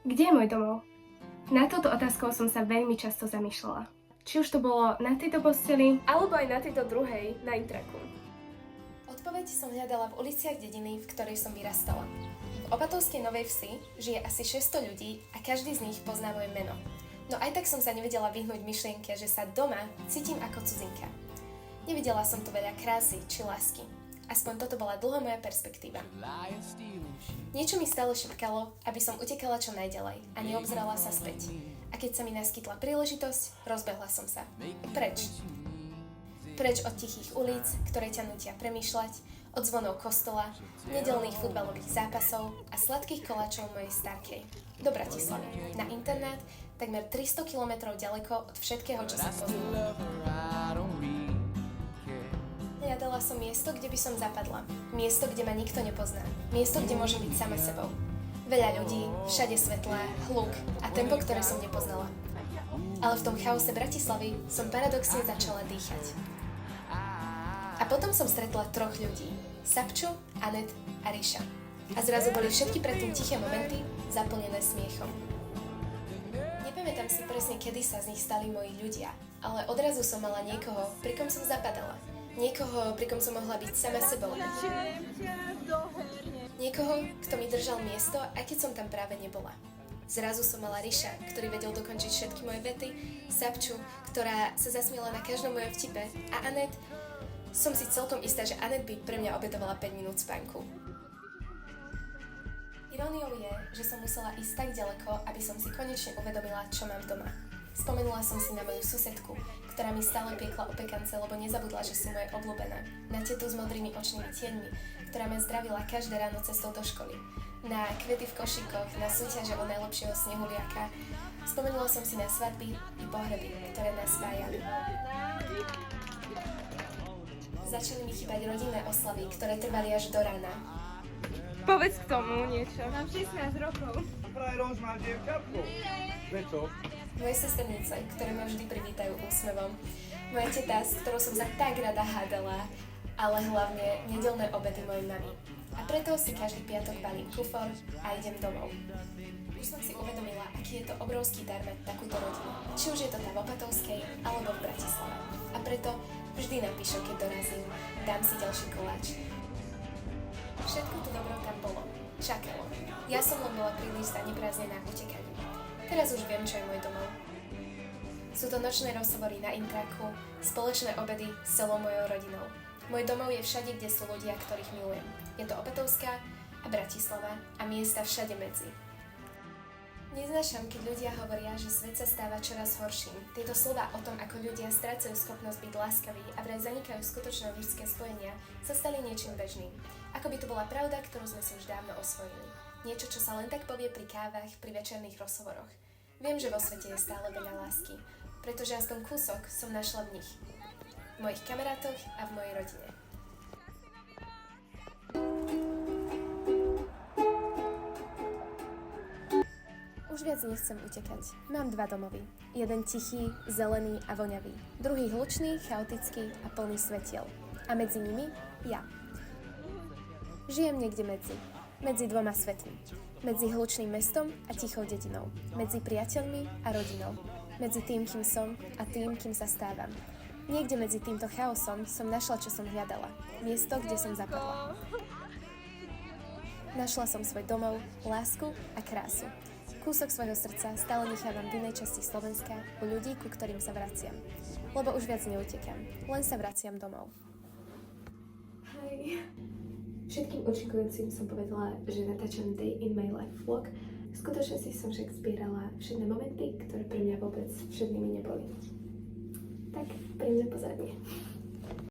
Kde je môj domov? Na túto otázku som sa veľmi často zamýšľala. Či už to bolo na tejto posteli, alebo aj na tejto druhej, na intraku. Odpoveď som hľadala v uliciach dediny, v ktorej som vyrastala. V Opatovskej Novej Vsi žije asi 600 ľudí a každý z nich pozná moje meno. No aj tak som sa nevedela vyhnúť myšlienke, že sa doma cítim ako cudzinka. Nevidela som tu veľa krásy či lásky. Aspoň toto bola dlho moja perspektíva. Niečo mi stále šepkalo, aby som utekala čo najďalej a neobzerala sa späť. A keď sa mi naskytla príležitosť, rozbehla som sa. Preč. Preč od tichých ulic, ktoré ťa nutia premýšľať, od zvonov kostola, nedeľných futbalových zápasov a sladkých koláčov mojej starkej. Do Bratislavy. Na internát, takmer 300 km ďaleko od všetkého, čo som poznala. Hľadala som miesto, kde by som zapadla. Miesto, kde ma nikto nepozná. Miesto, kde môžem byť sama sebou. Veľa ľudí, všade svetlá, hluk a tempo, ktoré som nepoznala. Ale v tom chaose Bratislavy som paradoxne začala dýchať. A potom som stretla troch ľudí. Sapču, Anet a Ríša. A zrazu boli všetky predtým tiché momenty zaplnené smiechom. Nepamätám si presne, kedy sa z nich stali moji ľudia, ale odrazu som mala niekoho, pri kom som zapadala. Niekoho, pri kom som mohla byť sama sebou. Niekoho, kto mi držal miesto, aj keď som tam práve nebola. Zrazu som mala Ríša, ktorý vedel dokončiť všetky moje vety, Sapču, ktorá sa zasmiela na každom mojom vtipe, a Anet, som si celkom istá, že Anet by pre mňa obetovala 5 minút spánku. Iróniou je, že som musela ísť tak ďaleko, aby som si konečne uvedomila, čo mám doma. Spomenula som si na moju susedku, ktorá mi stále piekla opekance, lebo nezabudla, že sú moje obľúbené. Na tetu s modrými očnými tieňmi, ktorá ma zdravila každé ráno cestou do školy. Na kvety v košíkoch, na súťaže o najlepšieho snehuliaka. Spomenula som si na svadby i pohreby, ktoré nás spájali. Začali mi chýbať rodinné oslavy, ktoré trvali až do rána. Povedz k tomu niečo. Mám 16 rokov. Frajerož má dievčatku. Prečo? Moje sesternice, ktoré ma vždy privítajú úsmevom. Moja teta, s ktorou som sa tak rada hádala, ale hlavne nedeľné obedy mojej mamy. A preto si každý piatok balím kufor a idem domov. Už som si uvedomila, aký je to obrovský dar mať takúto rodinu. Či už je to tá v Opatovskej, alebo v Bratislave. A preto vždy napíšem, keď dorazím, dám si ďalší koláč. Všetko tu dobro tam bolo. Čakalo. Ja som len bola príliš zaneprázdnená utekaním. Teraz už viem, čo je môj domov. Sú to nočné rozhovory na intraku, spoločné obedy s celou mojou rodinou. Môj domov je všade, kde sú ľudia, ktorých milujem. Je to Opatovská a Bratislava a miesta všade medzi. Neznášam, keď ľudia hovoria, že svet sa stáva čoraz horším. Tieto slová o tom, ako ľudia strácajú schopnosť byť láskaví a vraj zanikajú skutočné ľudské spojenia, sa stali niečím bežným. Ako by to bola pravda, ktorú sme si už dávno osvojili. Niečo, čo sa len tak povie pri kávach, pri večerných rozhovoroch. Viem, že vo svete je stále veľa lásky, pretože aspoň kúsok som našla v nich. V mojich kamarátoch a v mojej rodine. Už viac nechcem utekať. Mám dva domovy. Jeden tichý, zelený a voňavý. Druhý hlučný, chaotický a plný svetiel. A medzi nimi ja. Žijem niekde medzi dvoma svetmi. Medzi hlučným mestom a tichou dedinou. Medzi priateľmi a rodinou. Medzi tým, kým som a tým, kým sa stávam. Niekde medzi týmto chaosom som našla, čo som hľadala. Miesto, kde som zapadla. Našla som svoj domov, lásku a krásu. Kúsok svojho srdca stále nechávam v inej časti Slovenska u ľudí, ku ktorým sa vraciam. Lebo už viac neutekam, len sa vraciam domov. Hej. Všetkým očakujúcim som povedala, že natáčam Day in my life vlog. V skutočnosti som však zbierala všetné momenty, ktoré pre mňa vôbec všetnými neboli. Tak, príjemné pozornie.